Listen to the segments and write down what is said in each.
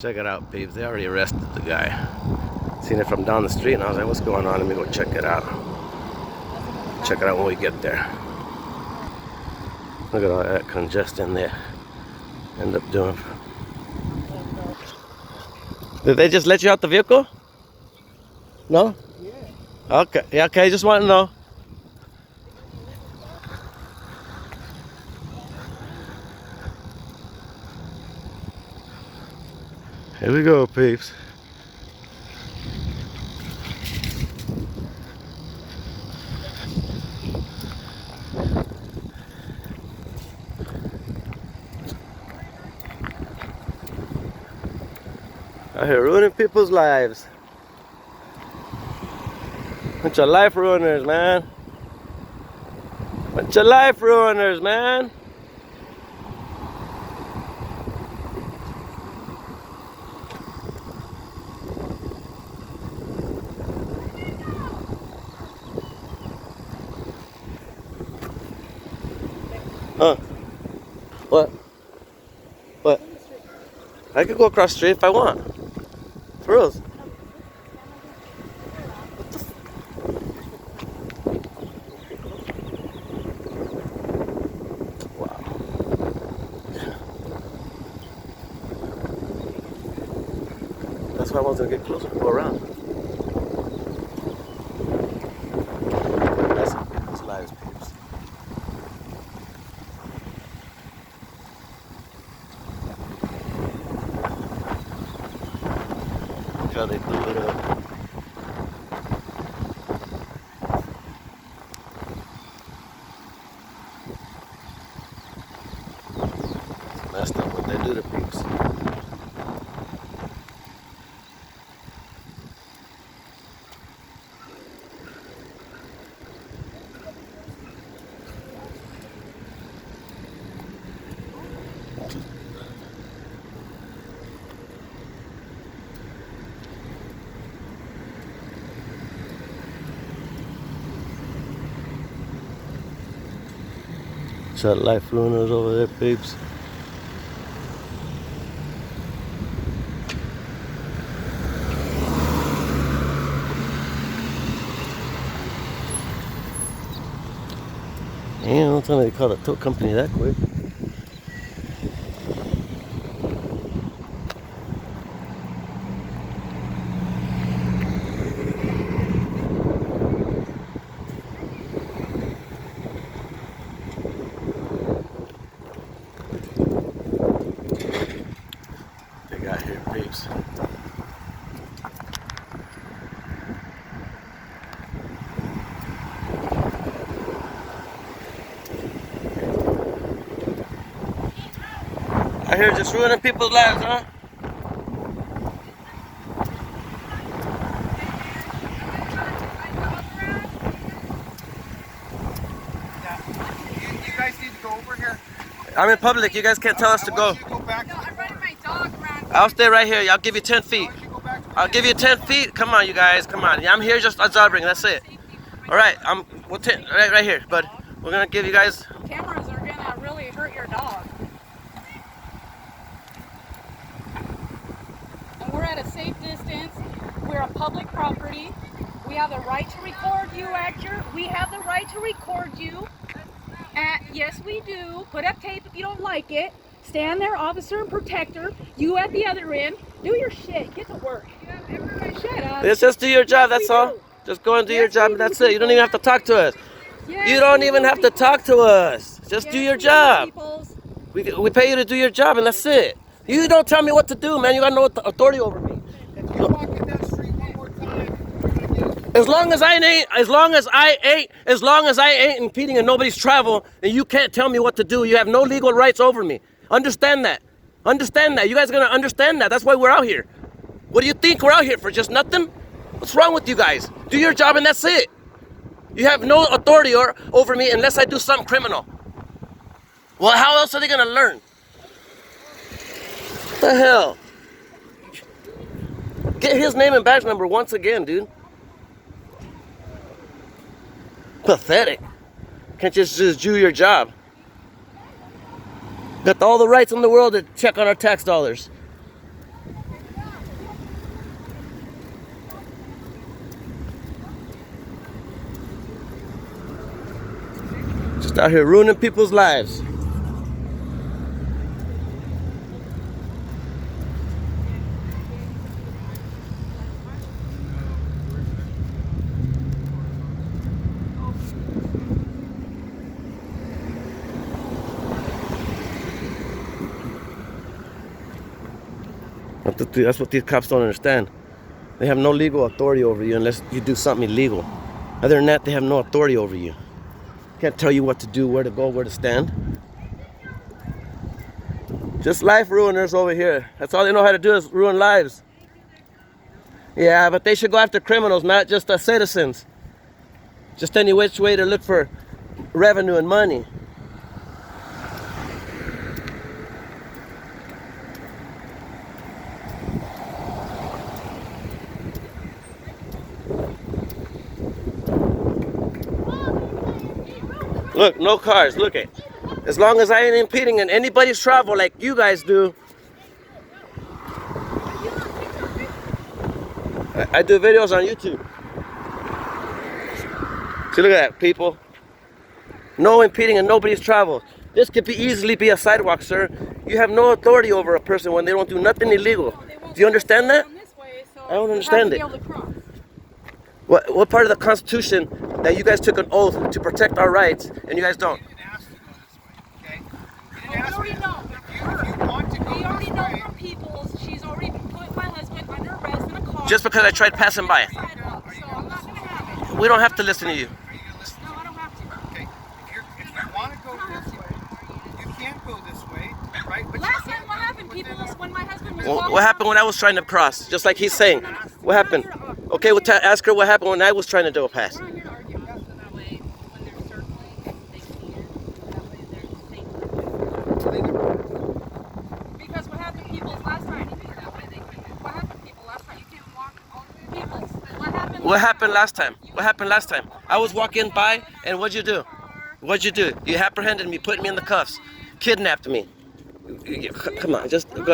Check it out, peeps. They already arrested the guy. Seen it from down the street, and I was like, what's going on? Let me go check it out. Check it out when we get there. Look at all that congestion they end up doing. Did they just let you out the vehicle? No? Yeah. Okay. Yeah, okay. Just want to know. Here we go, peeps. Out here ruining people's lives. Bunch of life ruiners, man. Bunch of life ruiners, man. Huh? What? What? I could go across the street if I want. For real. Wow. That's why I wanted to get closer and go around. That's lives, peeps. Look how they blew it up. It's messed up what they do to peeps. Shut life ruiners over there, peeps. Yeah, don't tell me they called a tow company that quick. They got here, peeps. I hear just ruining people's lives, huh? You guys need to go over here. I'm in public. You guys can't tell us to go. Go back. I'm running my dog around. I'll stay right here. I'll give you 10 feet. Go back. I'll give you 10 feet. Come on, you guys. Come on. I'm here just observing. That's it. All right. We'll right here, bud. We're gonna give you guys. Cameras are gonna really hurt your dog. And we're at a safe distance. We're a public property. We have the right to record you, actor. We have the right to record you. Yes, we do. Put up tape if you don't like it. Stand there, officer and protector. You at the other end. Do your shit. Get to work. Shut up. Let's just do your job. Yes, That's we all. do. Just go and do Yes, your job. we And that's do, it. You don't even have to talk to us. Yes, You don't we even do, have to peoples. talk to us. Just Yes, do your we do, job. peoples. We pay you to do your job, and that's it. You don't tell me what to do, man. You got no authority over me. If you walk in that street one more time, we're gonna get As long as I ain't impeding in nobody's travel, and you can't tell me what to do, you have no legal rights over me. Understand that. Understand that. You guys are gonna understand that. That's why we're out here. What do you think we're out here for? Just nothing? What's wrong with you guys? Do your job and that's it. You have no authority over me unless I do something criminal. Well, how else are they gonna learn? What the hell? Get his name and badge number once again, dude. Pathetic. Can't just do your job. Got all the rights in the world to check on our tax dollars. Just out here ruining people's lives. That's what these cops don't understand. They have no legal authority over you unless you do something illegal. Other than that, they have no authority over you. Can't tell you what to do, where to go, where to stand. Just life ruiners over here. That's all they know how to do is ruin lives. Yeah, but they should go after criminals, not just the citizens. Just any which way to look for revenue and money. Look, no cars, look it. As long as I ain't impeding in anybody's travel like you guys do. I do videos on YouTube. See, look at that, people. No impeding in nobody's travel. This could easily be a sidewalk, sir. You have no authority over a person when they don't do nothing illegal. Do you understand that? I don't understand it. What part of the Constitution that you guys took an oath to protect our rights and you guys don't? You didn't ask to go this way, okay? You didn't We ask already to know. If you want to go We already this know way, from Peoples. She's already put my husband under arrest in a car. Just because I tried passing by. So I'm not gonna have it. We don't have to listen to you. are you gonna listen? No, I don't have to. Okay. If you want to go this way, you can't go this way, right? But Last you time, can't what go happened, within Peoples, when my husband was Well, walking what happened out- when I was trying to cross? Just like he's saying. What happened? Okay, well, ask her what happened when I was trying to do a pass. We're not here to argue. That way, when they're circling, they can. That way, they're safe. Because what happened, Peoples, last time? What happened, people, last time? You can't walk all the Peoples, what happened? What happened last time? What happened last time? I was walking by, and what'd you do? What'd you do? You apprehended me, put me in the cuffs, kidnapped me. Come on, just go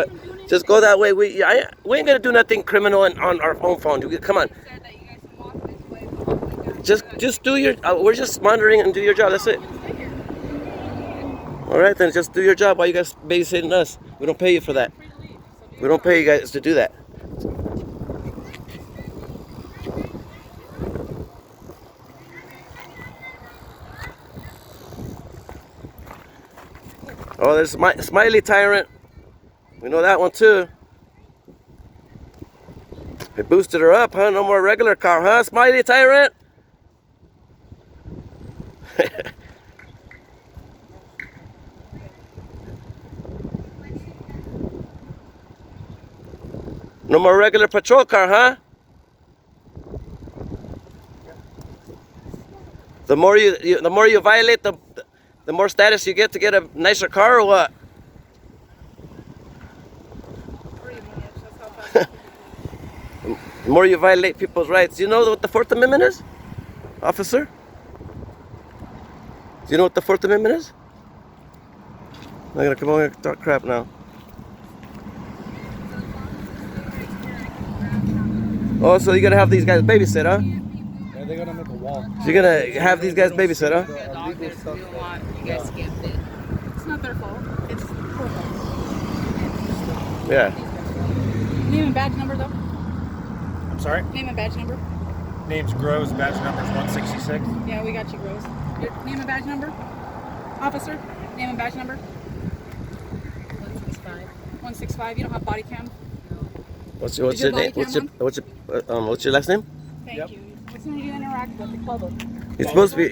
that way. We ain't gonna do nothing criminal on our own phone. Come on. Said that you guys can walk this way, but walk down. Just do your. We're just monitoring and do your job. That's it. All right, then just do your job while you guys babysitting us. We don't pay you for that. We don't pay you guys to do that. Oh, there's Smiley Tyrant. We know that one too. They boosted her up, huh? No more regular car, huh? Smiley Tyrant. No more regular patrol car, huh? The more you violate, the more status you get to get a nicer car, or what? Pretty much, that's how fast The more you violate people's rights. You know what the Fourth Amendment is, officer? Do you know what the Fourth Amendment is? I'm gonna come over here and talk crap now. Oh, so you're gonna have these guys babysit, huh? Yeah, they're gonna make a wall. So you're gonna have these guys babysit, huh? The dog is we don't want you guys skipped it. It's not their fault. It's her fault. Yeah. Name and badge number, though. I'm sorry? Name and badge number. Name's Groves, badge number's 166. Yeah, we got you, Rose. Your name and badge number? Officer, name and badge number? 165. 165. You don't have body cam? What's Is your your name? body cam What's your last name? Thank Yep. you. What's when you interact with the public?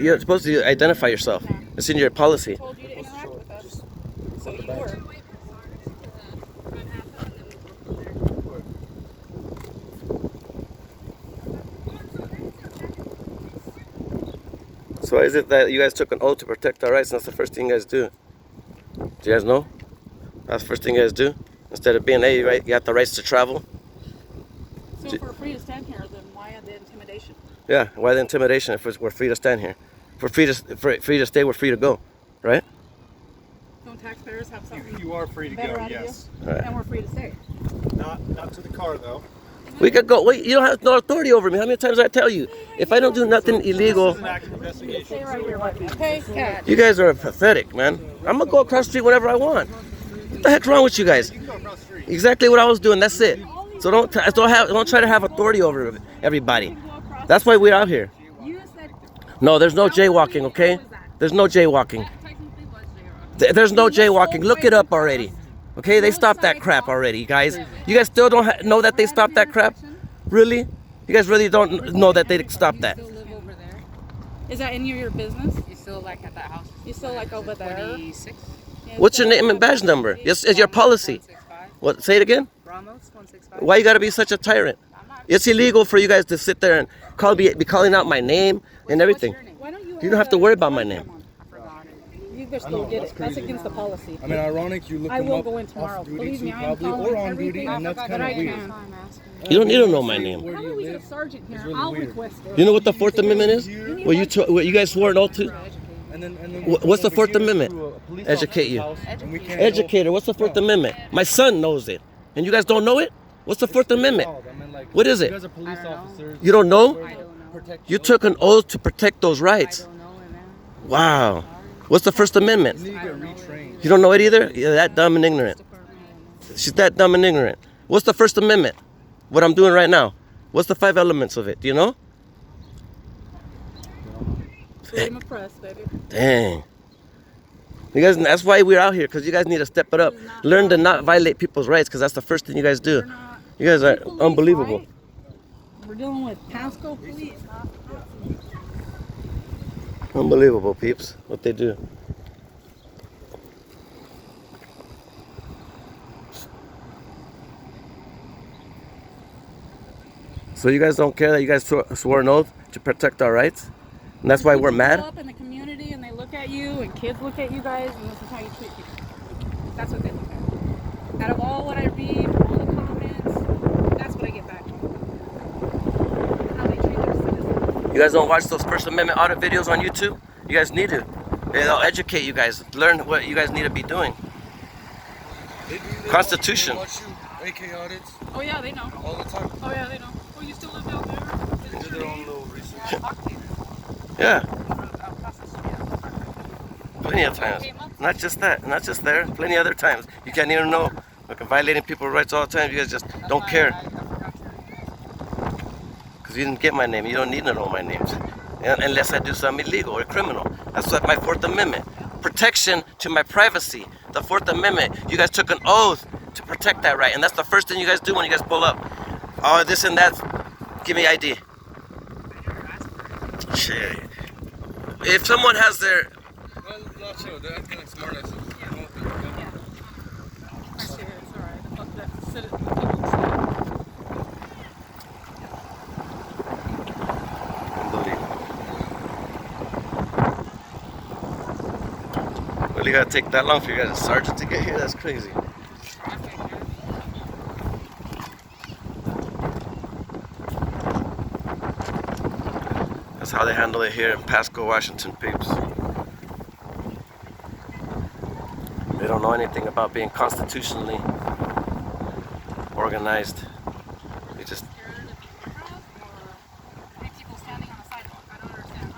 You're supposed to identify yourself. Yeah. It's in your policy. I told you to interact with us. So you were. So why is it that you guys took an oath to protect our rights and that's the first thing you guys do? Do you guys know? That's the first thing you guys do? Instead of being, hey, right, you got the rights to travel. So if we're free to stand here, then why the intimidation? Yeah, why the intimidation if we're free to stand here? If we're free to stay, we're free to go, right? Don't taxpayers have something You are free to better go, out yes. of you? All right. And we're free to stay. Not to the car though. We could go. Wait, you don't have no authority over me. How many times I tell you? If I don't do nothing illegal, Stay right here with me, okay? Catch. you guys are pathetic, man. I'm gonna go across the street whenever I want. What the heck's wrong with you guys? Exactly what I was doing. That's it. So don't try to have authority over everybody. That's why we're out here. You said No, there's no jaywalking, okay? There's no jaywalking. Technically was zero. There's no jaywalking. Look it up already. Okay, they stopped that crap already, guys. You guys still don't know that they stopped that crap? Really? You guys really don't know that they stopped that? You still live over there? is that any of your business? You still like at that house? You still like over there? 26? What's your name and badge number? Yes, is your policy. 165. What? Say it again. Ramos 165. Why you gotta be such a tyrant? I'm not. It's illegal for you guys to sit there and be calling out my name and everything. What's your name? Why don't you? You don't have to worry about my name. I forgot it. You just don't get it. That's against the policy. I mean, ironic, you look I them will up go in tomorrow. off duty Believe too, me, I am probably, following or on duty, everything and that's that kind I of weird. can. You don't need to know my name. Where How do about you we get a live? sergeant here? It's really I'll weird. request it. You know what the Fourth Amendment is? Well, you guys swore an oath to? And then What's the we Fourth get Amendment? to a police Educate officer's you. house, and we can't Educator, what's the Fourth Amendment? My son knows it. And you guys don't know it? What's the Fourth Amendment? What is You it? guys are police officers. You don't know? I don't know. Protect You took an oath to protect those I rights. don't know it, man. Wow. What's the First Amendment? You need to get retrained. You don't know it either? You're that dumb and ignorant. She's that dumb and ignorant. What's the First Amendment? What I'm doing right now. What's the 5 elements of it? Do you know? Freedom of press, baby. Dang. You guys, that's why we're out here, because you guys need to step it up. Learn to not violate people's rights, because that's the first thing you guys do. We're not. You guys are Police, unbelievable. right? We're dealing with Pasco police. Unbelievable, peeps, what they do. So you guys don't care that you guys swore an oath to protect our rights? And that's why we're People mad? go up in the community and they look at you, and kids look at you guys, and this is how you treat people. That's what they look at. Out of all what I read, all the comments, that's what I get back. How they treat their citizens. You guys don't watch those First Amendment audit videos on YouTube? You guys need to. They'll educate you guys. Learn what you guys need to be doing. Constitution. Watch you AK audits Oh yeah, they know. all the time. Oh yeah, they know. Oh, you still live down there? They do their own little research. Yeah. Plenty of times. Not just that. Not just there. Plenty other times. You can't even know. Fucking violating people's rights all the time. You guys just don't care. Because you didn't get my name. You don't need to know my names. Unless I do something illegal or criminal. That's what my Fourth Amendment. Protection to my privacy. The Fourth Amendment. You guys took an oath to protect that right. And that's the first thing you guys do when you guys pull up. Oh, this and that. Give me ID. Shit. If someone has their... Well, not sure. They're acting like smart asses. I see it. It's alright. Fuck that. Sit it. People Really gotta take that long for you guys, a sergeant, to get here? That's crazy. That's how they handle it here in Pasco, Washington, peeps. They don't know anything about being constitutionally organized. They just... people standing on the sidewalk. I don't understand.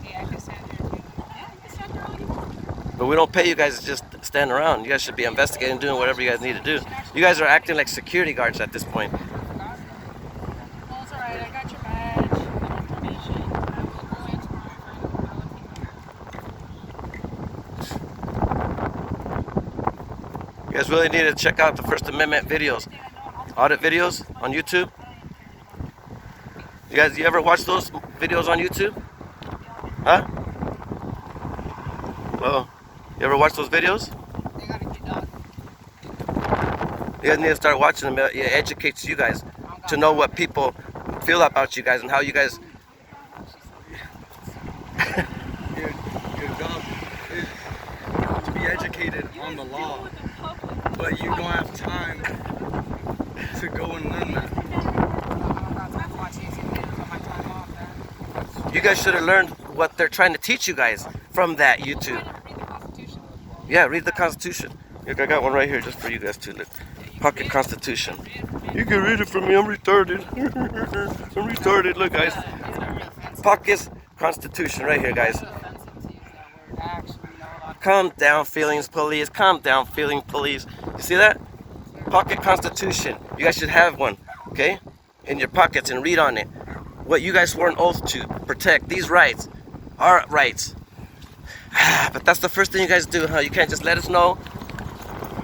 Yeah, I can stand there too. Yeah, you can stand there all you want. But we don't pay you guys to just stand around. You guys should be investigating, doing whatever you guys need to do. You guys are acting like security guards at this point. Well, it's alright. I got your badge, your information. I will go in tomorrow You guys really need to check out the First Amendment videos, audit videos on YouTube. You ever watch those videos on YouTube? Huh? Well, you ever watch those videos? They gotta get done. You guys need to start watching them. It educates you guys to know what people feel about you guys and how you guys... Your job is to be educated on the law, but you don't have time to go and learn that. That's watching YouTube videos on my time off, man. You guys should have learned what they're trying to teach you guys from that YouTube. Read the Constitution. Yeah, read the Constitution. Look, I got one right here just for you guys to look. Pocket Constitution. You can read it from me. I'm retarded. I'm retarded. Look, guys. Pocket Constitution right here, guys. Calm down, feelings police. Calm down, feeling police. You see that? Pocket Constitution. You guys should have one, okay? In your pockets and read on it. What you guys swore an oath to protect. These rights. Our rights. But that's the first thing you guys do, huh? You can't just let us know.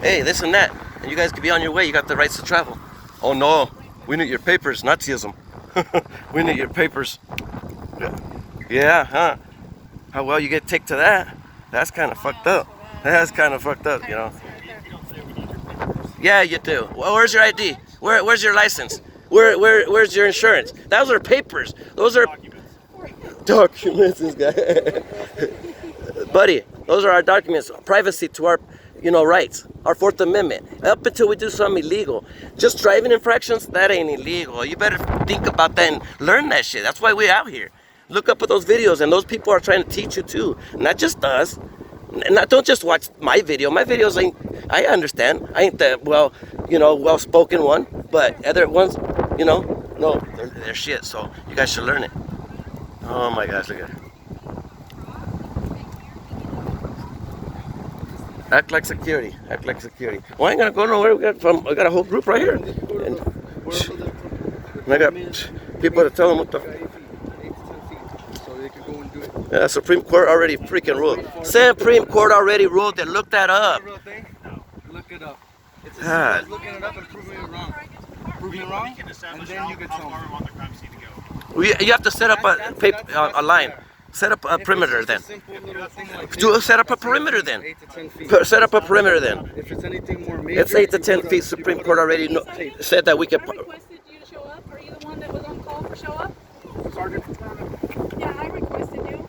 Hey, this and that. And you guys could be on your way. You got the rights to travel. Oh no. We need your papers. Nazism. We need your papers. Yeah, huh? How well you get take to that? That's kind of fucked up. That's kind of fucked up, you know. Yeah, you do. Well, where's your ID? Where's your license? Where's your insurance? Those are papers. Those are documents. This guy. Buddy, those are our documents. Privacy to our, rights. Our Fourth Amendment. Up until we do something illegal. Just driving infractions, that ain't illegal. You better think about that and learn that shit. That's why we're out here. Look up at those videos, and those people are trying to teach you too. Not just us. And don't just watch my video. My videos ain't, I understand. I ain't the, well-spoken one. But other ones, no, they're shit. So you guys should learn it. Oh my gosh, look at it. Act like security. Act like security. Well, I ain't gonna go nowhere. We got a whole group right here. And I got people to tell them what the. Yeah, Supreme Court already freaking ruled. Supreme Court already ruled that. Look that up. Look it up. It's God. looking it up and proving it wrong. Proving it wrong, and then you can tell me. You have to set up a line. Set up a perimeter then. Set up a perimeter then. Set up a perimeter then. If it's anything more major, It's 8 to 10 feet. Supreme Court already said that we can. I requested you to show up. Are you the one that was on call for show up? Sergeant. Yeah, I requested you.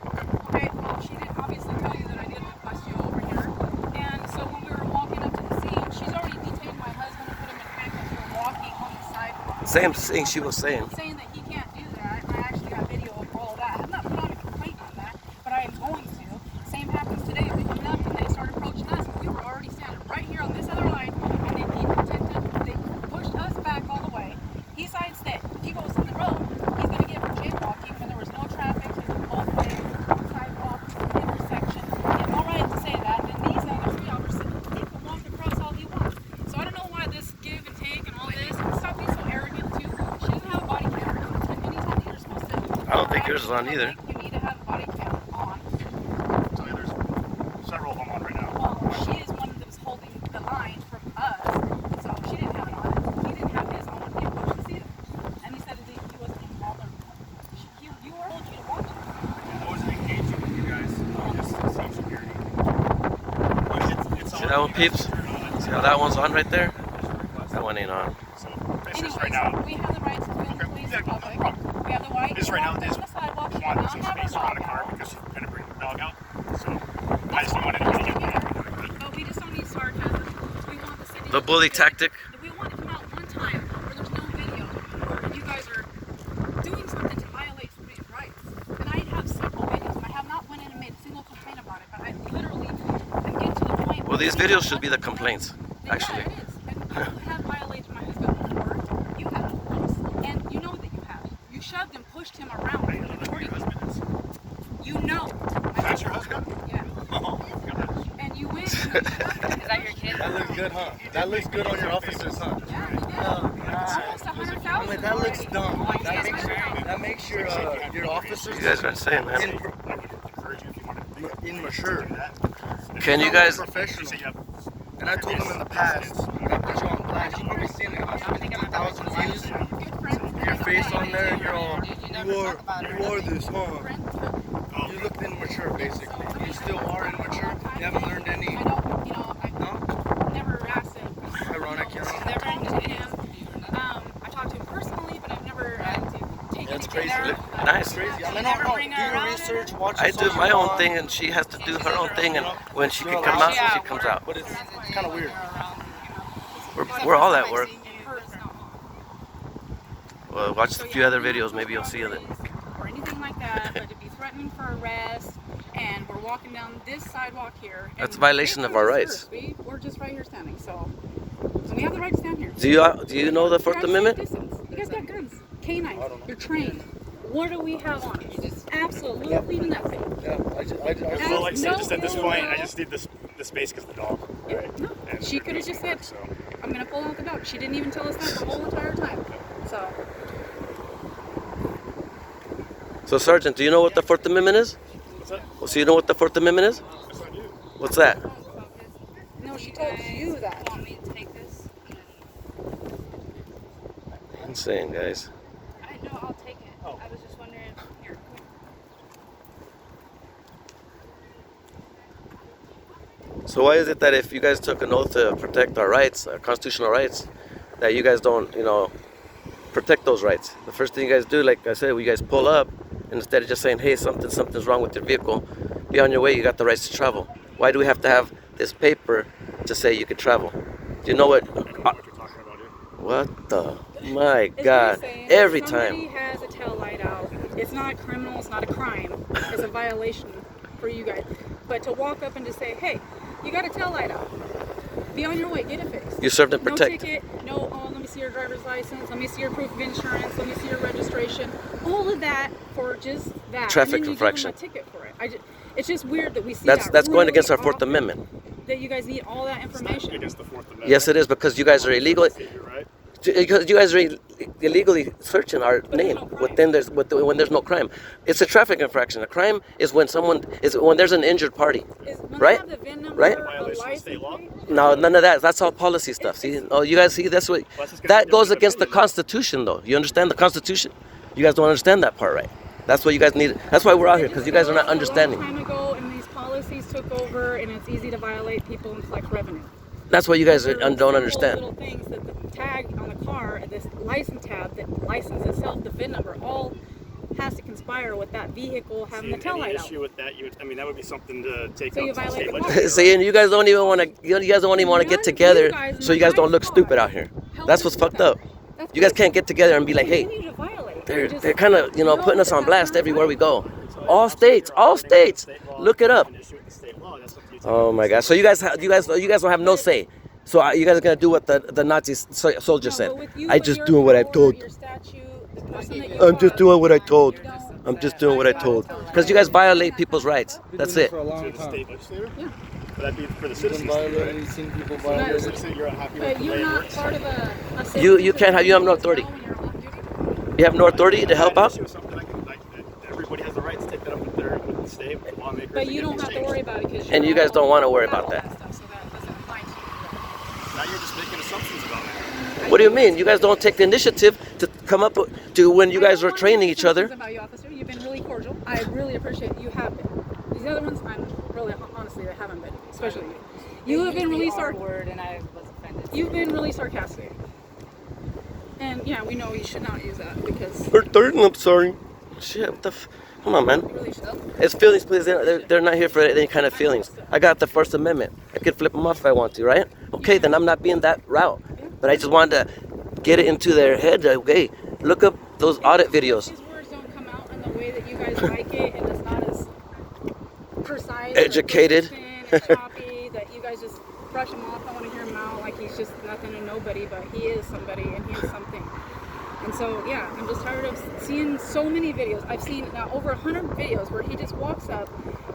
Okay, well, she didn't obviously tell you that I did request you over here. And so when we were walking up to the scene, she's already detained my husband and put him in handcuffs for walking on the sidewalk. Same thing she was saying. Saying that he can't do that. I actually got video of all of that. I have not put on a complaint on that, but I am going to. Same happens today. They come up and they start approaching us. We were already standing right here on this other line, and they pushed us back all the way. He sidestepped. If he goes in the road, he's going to get for jaywalking when there was no traffic. He was both ways, sidewalk, intersection. He had no right to say that. And these other three officers, he can walk across all he wants. So I don't know why this give and take and all this. Stop being so arrogant too. She doesn't have a body cam. And anytime that you're supposed to, I don't think yours is on either. you need to have a body cam on. So there's several of them on right now. Well, she is one that was holding the line from us, so she didn't have it on. He didn't have his on when he approached the scene. And he said that he wasn't involved. You were told you to watch it. I wasn't engaging with you guys. Just to see security. It's See that one, peeps? See how that one's on right there? That one ain't on. So this is Anyways, right now. we have the rights to film the police in public. No problem. We have the right This to right now walk is down the sidewalk. She wanted did some not have space her around the dog car out. because you're gonna bring the dog out. So I just wanted to get it. But we just don't need sarcasm. We want the city. The bully tactic. We want to come out one time where there's no video, where you guys are doing something to violate somebody's rights. And I have several videos, and I have not went in and made a single complaint about it. But I literally am getting to the point. Well, these videos should be the complaints, actually. Yeah, it is. And you have violated my husband before. You have, and you know that you have. You shoved and pushed him around. I know who your husband is. You know. That's your husband? Yeah. Oh, gosh. And you went. And you shoved him. Is that your kid? that looks good, huh? That looks good on your officers, huh? Yeah, he did. Almost 100,000. That looks dumb. That makes your officers You guys aren't saying that. Encourage you if you wanted to immature. Can you guys? Professional. And I told them in the past, when I put you on blast, you probably seen it, 150,000 views. Your face on there, you're all, you are this, huh? You look immature, basically. You still are immature. You haven't learned any. I don't, I never asked him. Ironic, you know? I've never talked to him. I talked to him personally, but I've never had to take That's anything crazy. there. Nice. Crazy. I mean, Never no, bring do her your around research, watch I your do social my own media. thing, and she has to do her own thing. And when she can come out, she comes out. But it's kind of weird. We're all at work. It hurts not. Well, watch a few other videos. Maybe you'll see it. Or anything like that, but to be threatening for arrest, and we're walking down this sidewalk here. That's a and violation they of our put us rights. first. We're just right here standing, so And we have the right to stand here. Do you know the You Fourth guys Amendment? safe distance. You guys got guns, canines. You're trained. What do we have on you? Absolutely nothing. Yeah, Well, like I said, just at this No, point, no. I just need the space because of the dog. Right? No, And she we're could have just said, so. I'm going to pull out the dog. She didn't even tell us that the whole entire time. So, So, Sergeant, do you know what the Fourth Amendment is? What's that? Well, so you know what the Fourth Amendment is? Yes, I do. What's that? no, she told you that. Want me to take this? Insane, guys. I know, I'll take it. Oh. I was just wondering. Here, come So why is it that if you guys took an oath to protect our rights, our constitutional rights, that you guys don't, protect those rights? The first thing you guys do, like I said, you guys pull up, and instead of just saying, hey, something's wrong with your vehicle, be on your way, you got the rights to travel. Why do we have to have this paper to say you could travel? Do you know what? I don't know what you're talking about here. What the? My It's God. like saying Every if somebody time. has a tail light out, it's not a criminal, it's not a crime. It's a violation for you guys. But to walk up and to say, hey, you got a tail light out. Be on your way, get it fixed. You serve and No protect. ticket, let me see your driver's license, let me see your proof of insurance, let me see your registration. All of that for just that. Traffic and then you infraction. give them a ticket for it. It's just weird that we see That's that going really against our Fourth often, Amendment. that you guys need all that It's not information. against the Fourth Amendment. Yes, it is, because you guys are illegal. You're right. Because you guys are illegally searching our there's name no crime. when there's no crime. It's a traffic infraction. A crime is when there's an injured party. When Right? they have the VIN number, Right? the Violation of license state law? plate, No, none of that. That's all policy stuff. See? Oh, you guys see? That's what. Well, that's That goes different against the opinion. Constitution, though. You understand the Constitution? You guys don't understand that part, right? That's what you guys need. That's why we're out here, because you guys are not understanding. A long time ago, and these policies took over, and it's easy to violate people and collect revenue. That's what you guys There are don't simple understand. Little things that the tag on the car, this license tab, that license itself, the VIN number, all has to conspire with that vehicle having the tail Any light out. issue with that, that would be something to take So up you to the violate state the law. legislature. See, and you guys don't even want to. You guys don't even want to get None of together, you guys in so the you guys don't right look spot. stupid out here. Help That's us what's with fucked that. up. That's You guys what can't get together and be like, hey, continue to violate. they're kind of putting us on blast everywhere we go. So All states, all states. Look it up. An issue with the state law, that's something you take Oh up my to the God! So you guys don't have no say. So you guys are gonna do what the Nazi soldier No, said. but with you, I with just your doing what I power, told. your statute, the person that you I'm just are, doing what I told. you don't- I'm just doing what I told. Because you guys violate people's rights. That's it. For a long To the time. state legislature? Yeah. But that'd be for the Been citizens, to do, violated, right? we've seen people The violate. citizen, you're unhappy with But the you're way it not works? part of a You can't have- you have no authority. You have no authority to help I had an out. issue with something, everybody has the right to take that up with the state, with the lawmakers. But and you get don't these have to changed. worry about it because And you guys don't wanna worry about that. So that doesn't apply to you. Now you're just making assumptions about it. What do you mean? You guys don't take the initiative to come up to when you guys are training each other. About you, officer. You've been really cordial. I really appreciate you have been. These other ones, I'm really honestly, they haven't been, especially you. You have been really word, and I was offended. You've been really sarcastic. And yeah, we know you should not use that because I'm sorry. Shit, what the come on, man. you really should. It's feelings, please. They're not here for any kind of feelings. I got the First Amendment. I could flip them off if I want to, right? Okay, then I'm not being that route. But I just wanted to get it into their head. Okay, look up those audit videos. These words don't come out in the way that you guys like it, and it's not as precise, Educated. or persistent and choppy that you guys just brush him off. I want to hear him out like he's just nothing and nobody, but he is somebody and he is something. And so, yeah, I'm just tired of seeing so many videos. I've seen now over 100 videos where he just walks up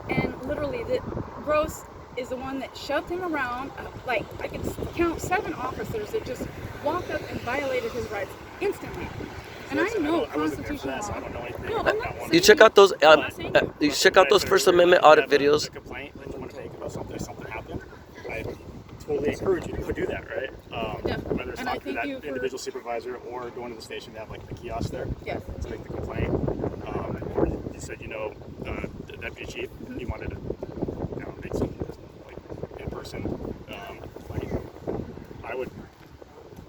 and literally, the Gross is the one that shoved him around. Like, I could count 7 officers that just walked up and violated his rights instantly. And I know I wasn't there for constitutional that, so I law. don't know anything No, about I'm that not one. You saying- check out those. I'm not saying- You check out those First Amendment audit videos. A complaint that you want to make about something, something happened. I totally encourage you to go do that, right? Definitely. Whether it's And I talking to thank that you for- individual supervisor or going to the station to have like the kiosk there Yes. to make the complaint. Or you said, the deputy chief, he wanted to, make some like in person.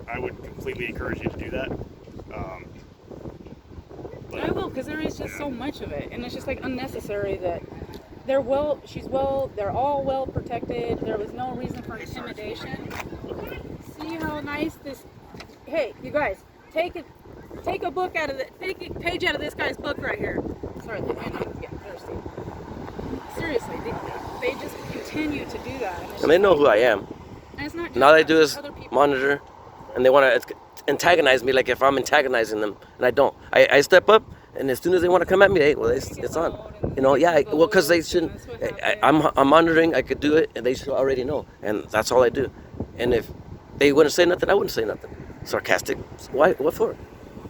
I would completely encourage you to do that. I will, because there is just so much of it, and it's just like unnecessary that they're all well protected. There was no reason for intimidation. See how nice this. Hey, you guys, take a page out of this guy's book right here. Sorry, I'm getting thirsty. Seriously, they just continue to do that. And it's And they know who I am. And it's not just Now they us, do it's is other people. monitor, and they want to antagonize me like if I'm antagonizing them, and I don't. I step up, and as soon as they want to come at me, hey, well, it's on. You know, yeah, well, because they shouldn't. I'm monitoring. I could do it, and they should already know, and that's all I do. And if they wouldn't say nothing, I wouldn't say nothing. Sarcastic. Why? What for?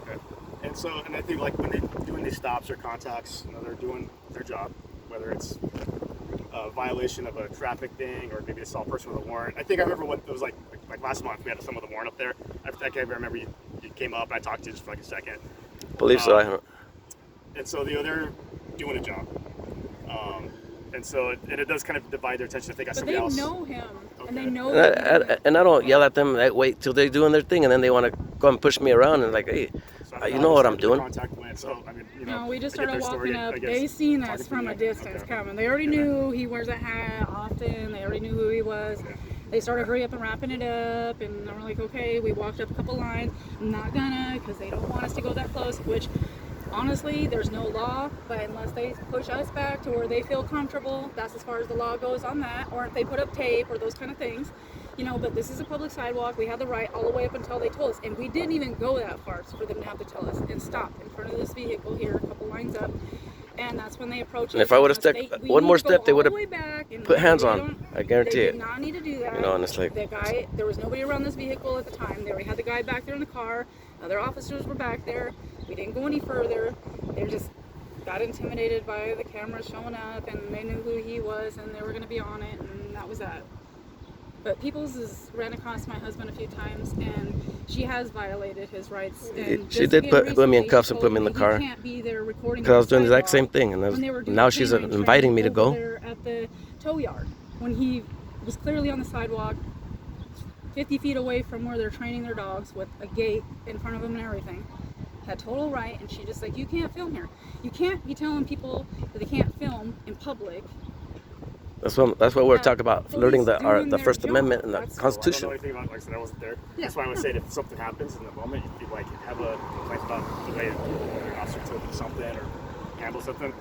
Okay. And so, and I think like when they're doing these stops or contacts, you know, they're doing their job, whether it's a violation of a traffic thing or maybe they saw a person with a warrant. I think I remember what it was like last month we had someone with a warrant up there. I can't remember you came up and I talked to you just for like a second. Believe so. I don't. And so they're doing a job. And so it does kind of divide their attention if they got But somebody they else. know him, and they Okay. know. And I don't yell at them. I wait till they're doing their thing, and then they want to go and push me around and like, hey, So I don't you know what I'm the doing. Contact went, so I mean, you know, No, we just I get started their walking story, up. I guess, They seen us talking to from you. a distance Okay. coming. They already knew he wears a hat often. They already knew who he was. Okay. They started hurry up and wrapping it up, and we're like, okay. We walked up a couple lines. I'm not gonna, because they don't want us to go that close. Which, honestly, there's no law, but unless they push us back to where they feel comfortable, that's as far as the law goes on that. Or if they put up tape or those kind of things, you know. But this is a public sidewalk. We had the right all the way up until they told us, and we didn't even go that far for them to have to tell us and stop in front of this vehicle here, a couple lines up. And that's when they approached And us. if I would've They- stepped we one need more to go step, they all would've the way back and put hands they on. don't- I guarantee they it. did not need to do that. You know, and it's like- The guy, there was nobody around this vehicle at the time. They already had the guy back there in the car. Other officers were back there. We didn't go any further. They just got intimidated by the cameras showing up, and they knew who he was, and they were going to be on it, and that was that. But Peoples has ran across my husband a few times, and she has violated his rights. And She just did again, put me in recently, cuffs she and put me in told the car. He can't be there recording Because I was on doing the exact sidewalk same thing, and when they were doing now she's canine inviting me to training go. over there at the tow yard when he was clearly on the sidewalk, 50 feet away from where they're training their dogs with a gate in front of them and everything. Had total right, and she just like, you can't film here. You can't be telling people that they can't film in public. That's what we're talking about, Police flirting the doing the their First job. Amendment and the That's- I don't know Constitution. anything about, like I said, I wasn't there. Yeah. That's why I was saying if something happens in the moment, you like have a complaint about the way an officer told you something or handle something,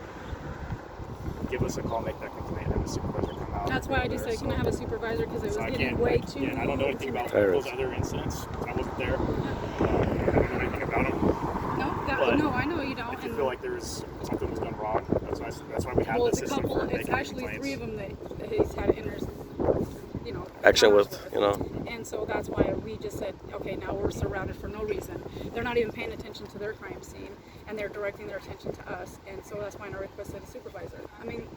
give us a call, make that complaint, and have a supervisor come out. That's why I just said, can I have a supervisor, because it was So I getting can't, way too. yeah, and I don't know anything about Terrorists. those other incidents. I wasn't there. I don't know anything about them. But No, I know you don't. If you and- feel like something was done wrong, that's why we have well, the it's a system couple. for It's making actually complaints. 3 of them that he's had Action encounters with, you know. And so that's why we just said, okay, now we're surrounded for no reason. They're not even paying attention to their crime scene, and they're directing their attention to us. And so that's why I requested a supervisor. I mean,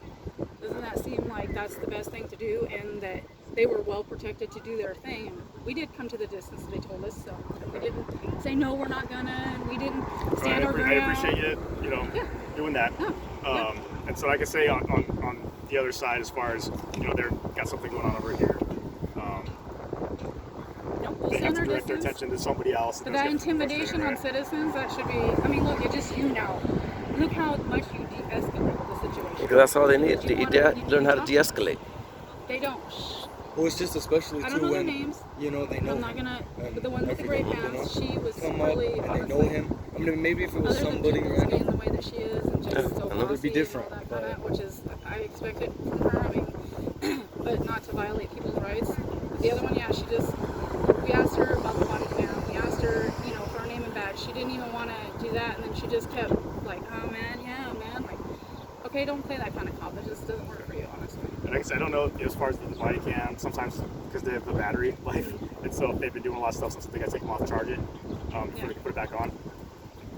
doesn't that seem like that's the best thing to do, and that they were well protected to do their thing? And we did come to the distance they told us, so we didn't say no, we're not gonna, and we didn't stand our ground. I appreciate you, doing that. Yeah. And so I can say on the other side, as far as they're got something going on over here. No, we'll They have stand to our direct their distance. attention to somebody else. But that intimidation on citizens, that should be, I mean, look, it's just you now. Look how much you de-escalate the situation. Because that's all they need. You Learn how to talk- de-escalate. They don't. Shh. Well, it's just especially I don't too know their when names. they know. I'm not gonna. and But the one with the gray everything, pants, she was come up really, and they know honestly, him. I mean, maybe if it was other than somebody Peoples being random. the way that she is and just Yeah, so I know. It'd be bossy different, and all that but- kind of, which is I expected from her. I mean, but not to violate people's rights. The other one, yeah, she just. We asked her about the body cam. We asked her, for her name and badge. She didn't even want to do that, and then she just kept like, oh man, yeah, man, like, okay, don't play that kind of cop. It just doesn't work for you, honestly. And like I said, I don't know as far as the body cam. Sometimes because they have the battery life, and so if they've been doing a lot of stuff, so they got to take them off, charge it, before they can put it back on.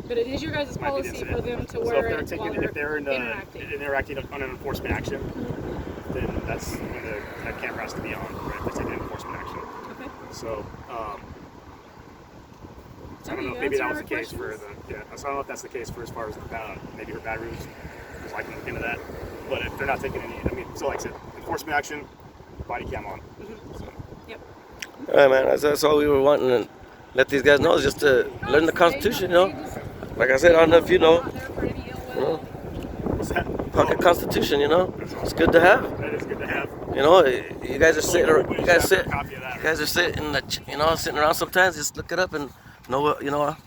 But it is your guys' Might be an policy for incident. them to So wear if they're it while they're interacting. interacting on an enforcement action, then that's when that camera has to be on, right? If they're taking enforcement action. Okay. So, I don't Okay, know. you Maybe that answer was the our case for questions? the So I don't know if that's the case for as far as maybe her battery was I can look into that. But if they're not taking any, so like I said, enforcement action, body cam on. So, Yep. All right, man. That's all we were wanting to let these guys know is just to learn the Constitution, Like I said, I don't know if you know, Not there for any ill will. what's that? pocket Constitution, It's good to have. That is good to have. You guys are sitting, Everybody you should guys have sit, a copy of that, you guys are sitting, sitting around sometimes. Just look it up and know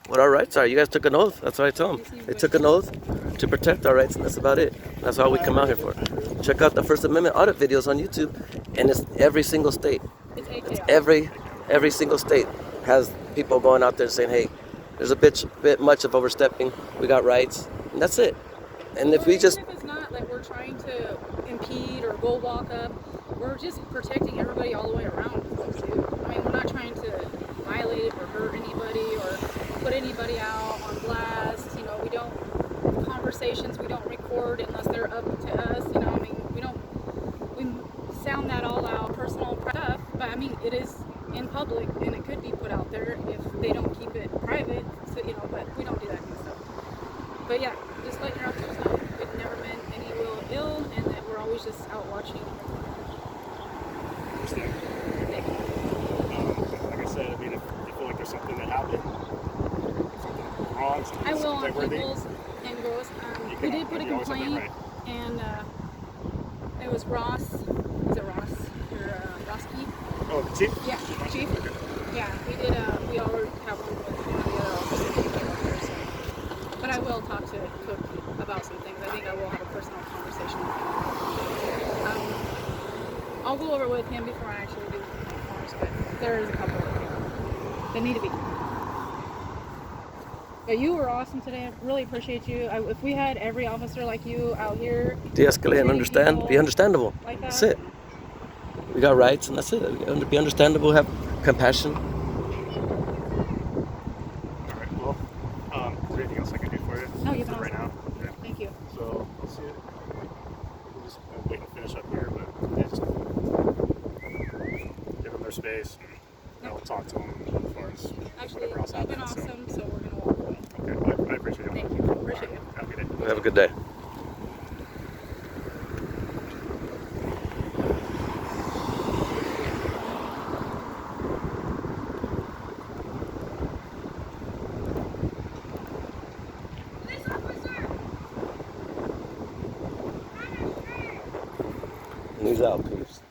what our rights are. You guys took an oath. That's what I tell them. They took an oath to protect our rights, and that's about it. That's all we come out here for. Check out the First Amendment audit videos on YouTube, and it's every single state. It's AKR. Every single state has people going out there saying, hey, there's a bit much of overstepping. We got rights, and that's it. And if we just even if it's not like we're trying to impede or go walk up, we're just protecting everybody all the way around. I mean, we're not trying to violate it or hurt anybody or put anybody out on blast. You know, we don't conversations. We don't record unless they're up to us. You know, I mean, we sound that all out, personal stuff. But I mean, it is in public and it could be put out there if they don't keep it private. So you know, but we don't do that kind of stuff. But yeah, just letting your officers know we've never meant any ill, and that we're always just out watching. Like I said, I mean, if you feel like there's something that happened, something wrong, I will on worthy, people's and girls. We did put a complaint, and it was Ross. Is it Ross? Or Roski? Oh, the chief? Yeah, chief. Yeah, we did. We already have one with one of the other officers. So. But I will talk to Cook about some things. I think I will have a personal conversation with him. I'll go over with him before I actually do the cars, but there's a couple that need to be. Yeah, you were awesome today. I really appreciate you. If we had every officer like you out here, de-escalate and understand, be understandable. Like that. That's it. We got rights, and that's it. Be understandable, have compassion. All right, well, is there anything else I can do for you? No, you've been right awesome. now. Okay. Thank you. So, I'll see it. We'll just wait and finish up here, but yeah, just give them their space, and we'll talk to them as far as Actually, whatever else you've been happens. awesome, so we're going to walk away. Okay, well, I appreciate it. Thank you. Appreciate you. Have a good day. Have a good day. He's out, peeps.